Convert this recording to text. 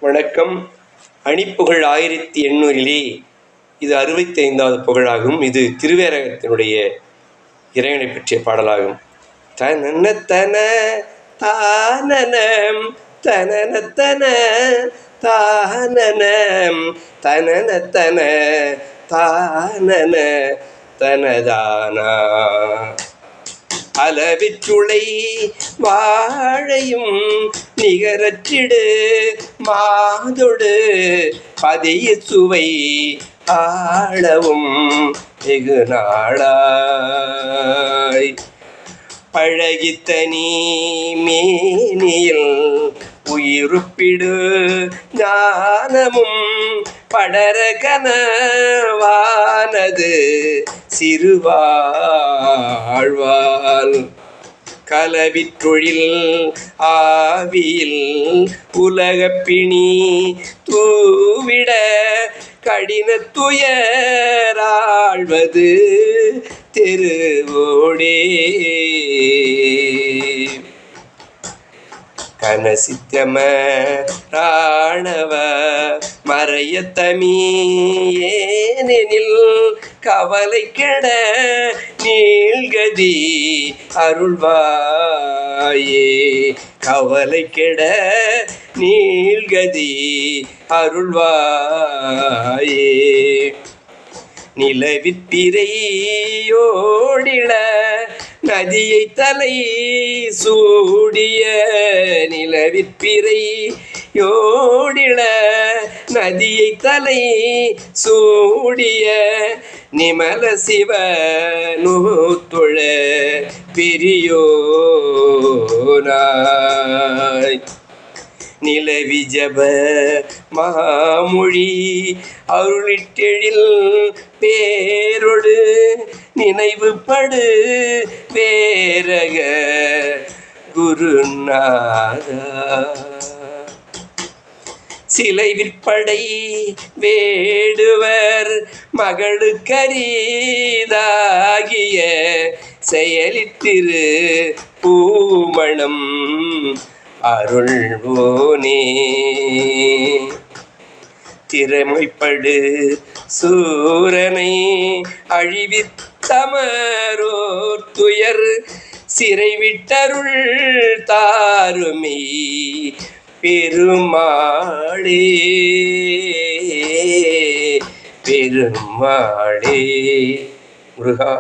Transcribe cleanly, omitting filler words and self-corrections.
வணக்கம். அணிப்புகழ் 1800 இது 65வது புகழாகும். இது திருவேரகத்தினுடைய இறைவனை பற்றிய பாடலாகும். தனன தன தானனம் தனன தன தானனம் தனன தன தானன தனதானா அளவிற்றுளை வாழையும் நிகரற்றிடு மாதொடு பதிய சுவை ஆளவும் வெகு நாளாய் பழகித்தனி மேனியில் உயிருப்பிடு ஞானமும் படர கனவானது சிறுவாழ்வால் கலவிற்றொழில் ஆவியில் உலகப்பிணி தூவிட கடின துயராழ்வது தெருவோடே கனசித்தம ராணவ மறையத்தமீயேனெனில் கவலை கெட நீள்கதி அருள்வாயே கவலை கெட நீள்கதி அருள்வாயே நிலவிற்பிறையோடிள நதியை தலை சூடிய நிலவிற்பிறையோடிள நதியை தலை சூடிய நிமல சிவ நூத்துழ பெரியோனாய் நிலவி ஜப மாமொழி அருளிட்டெழில் பேரொடு நினைவுபடு வேரக குருநாதா சிலை விற்படை வேடுவர் மகளுக்கரிதாகிய செயலித்திரு பூமணம் அருள்வோனே திறமைப்படு சூரனை அழிவித்தமரோர் துயர் சிறைவிட்டருள் தாருமே பெருமாளே பெருமாளே முருகா.